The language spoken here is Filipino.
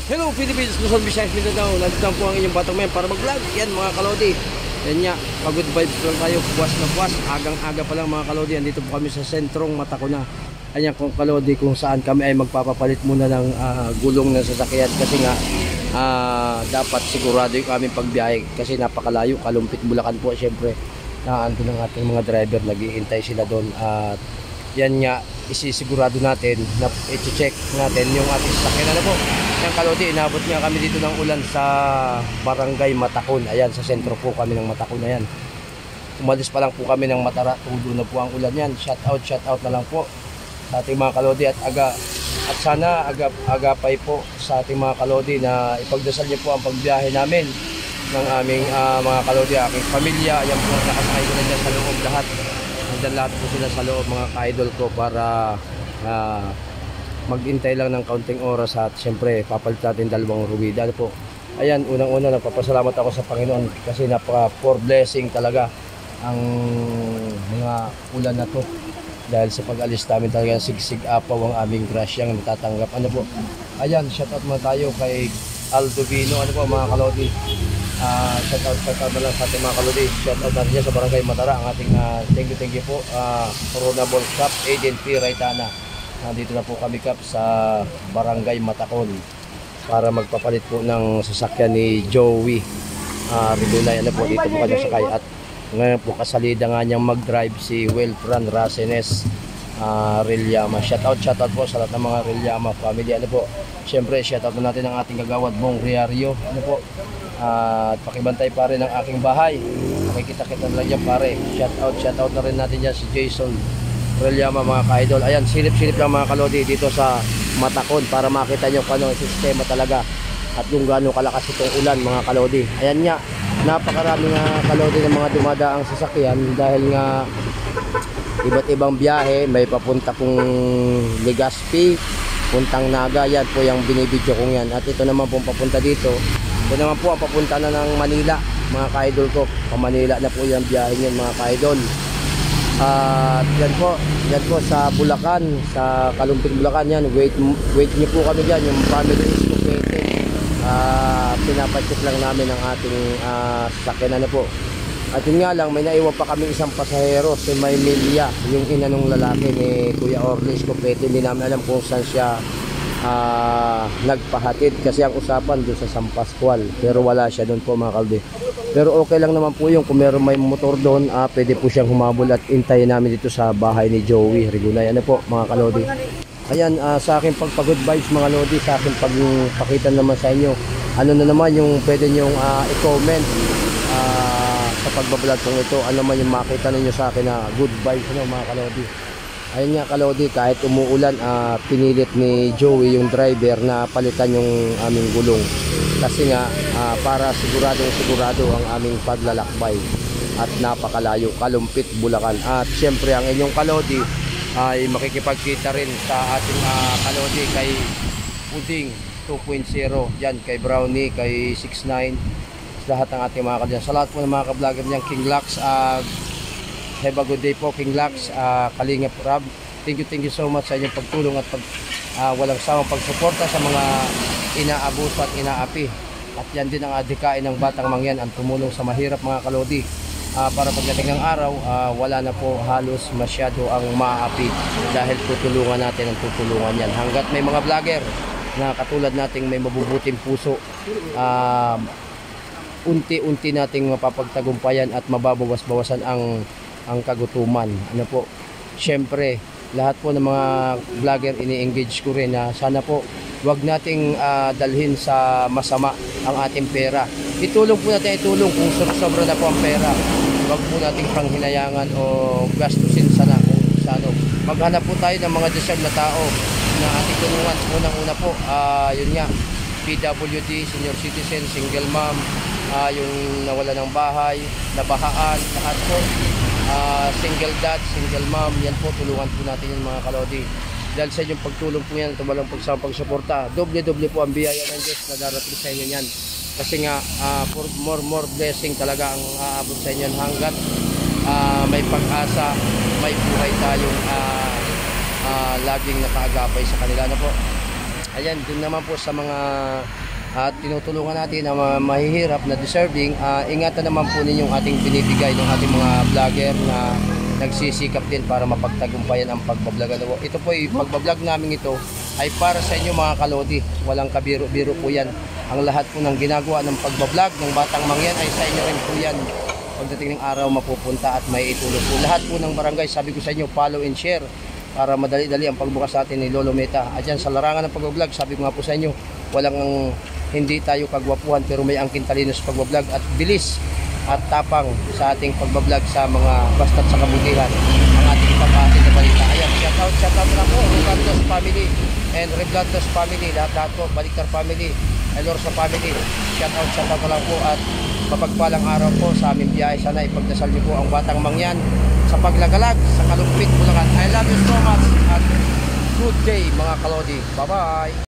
Hello Philippines, Luzon, Visayas, Mindanao. Nandito po ang inyong batang mayan para mag-vlog. Yan mga kalodi. Yan nga, pag-good vibes lang tayo. Buwas na buwas. Agang-aga pa lang mga kalodi. Andito po kami sa sentrong Matacona. Ayan kung kalodi kung saan kami ay magpapapalit muna ng gulong ng sasakyan. Kasi nga, dapat sigurado yung aming pagbiyahe. Kasi napakalayo. Kalumpit, Bulacan po. Siyempre, naandun ang ating mga driver. Nag-iintay sila doon. At yan nga, isisigurado natin na i-check natin yung ating sasakyan. Ano po? Yan kalodi, inabot nga kami dito ng ulan sa Barangay Matacon. Ayan, sa sentro po kami ng Matacon. Ayan. Umalis pa lang po kami ng Matara. Tulo na po ang ulan yan. Shout out na lang po sa ating mga kalodi at sana agapay po sa ating mga kalodi na ipagdasal niyo po ang pagbiyahe namin ng aming mga kalodi, aking pamilya. Ayan po, nakasakay ko na dyan sa loob lahat. Nandyan lahat po sila sa loob mga ka-idol ko para maghintay lang ng kaunting oras at siyempre papalit natin dalawang ruwida po. Ayan, unang-una nagpapasalamat ako sa Panginoon kasi napaka-for blessing talaga ang mga ulan na to. Dahil sa pag-alis namin talaga sigsig apaw ang aming grasyang natatanggap. Ano po? Ayan, shoutout muna tayo kay Aldo Vino. Ano po mga kalodi? Shoutout na lang sa ating mga kalodi. Shoutout natin dyan sa Barangay Matara. Ang ating thank you po. Corona Ball Cup, Aiden P. Raitana. Nandito na po kami kap sa Barangay Matacon para magpapalit po ng sasakyan ni Joey Ridulay. Ano po, dito po kanya sakay at ngayon po kasalida nga niyang mag-drive si Wilfran Racenes Rilyama. Shoutout po sa lahat ng mga Rilyama family. Ano po, siyempre shoutout na natin ang ating kagawad Bong Riario. Ano po, at pakibantay pa rin ang aking bahay. Makikita-kita na lang dyan pare. Shoutout na rin natin dyan si Jason Rilyama mga ka-idol. Ayan, silip-silip lang mga kalodi dito sa Matacon para makita nyo kung anong sistema talaga at kung gaano kalakas itong ulan mga kalodi. Ayan nga, napakarami nga kalodi ng mga dumadaang sasakyan dahil nga iba't ibang biyahe. May papunta pong Legazpi, puntang Naga. Yan po yung binibidyo kong yan. At ito naman pong papunta dito. Ito naman po ang papunta na ng Manila mga ka-idol ko. Pa Manila na po yung biyahe nyo mga ka-idol. At yan po sa Bulacan, sa Kalumpit Bulacan yan. Wait nyo po kami dyan, yung family is located. Pinapacheck lang namin ang ating sasakyan. Ano po. At yun nga lang, may naiwan pa kami isang pasahero, si Maymelia, yung ina nung lalaki ni Kuya Orlis Copete. Hindi namin alam kung saan siya nagpahatid kasi ang usapan doon sa San Pascual, pero wala siya doon po mga kaldi. Pero okay lang naman po yung kung meron may motor doon, pwede po siyang humabol at intayin namin dito sa bahay ni Joey Regulay. Ano po mga kalodi. Ayan, sa akin pag-good vibes mga lodi, sa akin pagpakita naman sa inyo ano na naman yung pwede nyong i-comment sa pagbablog kong ito. Ano man yung makita ninyo sa akin na good vibes mga kalodi. Ayun nga kalodi, kahit umuulan, pinilit ni Joey yung driver na palitan yung aming gulong. Kasi nga, para sigurado ang aming paglalakbay. At napakalayo, Kalumpit, Bulacan. At syempre ang inyong kalodi ay makikipagkita rin sa ating kalodi kay Puding 2.0. Yan, kay Brownie, kay 6'9". Lahat ng ating mga kalodi. Sa lahat po ng mga ka-vlogger niyang King Lax, have a good day po King Lax, Kalingap Rab. Thank you so much sa inyong pagtulong at walang sawang pagsuporta sa mga inaabuso at inaapi. At yan din ang adhikain ng Batang Mangyan, ang tumulong sa mahirap mga kalodi. Para pagdating ng araw, wala na po halos masyado ang maapi dahil tutulungan natin ang tutulungan yan. Hanggat may mga vlogger na katulad nating may mabubuting puso, unti-unti nating mapapagtagumpayan at mababawas-bawasan ang kagutuman. Ano po, syempre lahat po ng mga vlogger ini-engage ko rin na sana po wag nating dalhin sa masama ang ating pera. Itulong po natin, kung sobra na po ang pera. Wag po nating panghinayangan o gastusin sana kung sano. Maghanap po tayo ng mga deserve na tao na ating tulungan. Unang-una po, yun nga, PWD, senior citizen, single mom, yung nawala ng bahay, nabahaan, lahat po. Single dad, single mom, yan po, tulungan po natin yung mga kalodi. Dahil sa inyong pagtulong po yan, tumalang pagsuporta, doble-doble po ang biyaya ng Diyos na darating sa inyo yan. Kasi nga, for more blessing talaga ang aabot sa inyo hanggat may pag-asa, may buhay tayong laging nakaagapay sa kanila na po. Ayan, dun naman po sa mga tinutulungan natin na mahihirap na deserving, ingatan naman po ninyong ating binibigay ng ating mga vlogger na nagsisikap din para mapagtagumpayan ang pagbablog. Ito po, pagbablog namin ito ay para sa inyo mga kalodi. Walang kabiro-biro po yan. Ang lahat po ng ginagawa ng pagbablog ng Batang Mangyan ay sa inyo rin po yan. Pagdating ng araw mapupunta at may itulog po. Lahat po ng barangay, sabi ko sa inyo, follow and share para madali-dali ang pagbukas natin ni Lolo Meta. Diyan sa larangan ng pagbablog, sabi ko nga po sa inyo, hindi tayo kagwapuhan pero may angkin talino sa pagbablog at bilis at tapang sa ating pagbablog sa mga basta't sa kabutihan ang ating ipapahati na balita. Ayan, shoutout na po Reblandos family and Reblandos family, lahat po, Baliktar family, Elorza family, shoutout na lang po at mapagpalang araw po sa aming biyahe. Sana ipagdasal niyo po ang Batang Mangyan sa paglagalag sa Kalumpit, Bulacan. I love you so much at good day mga kalodi. Bye bye.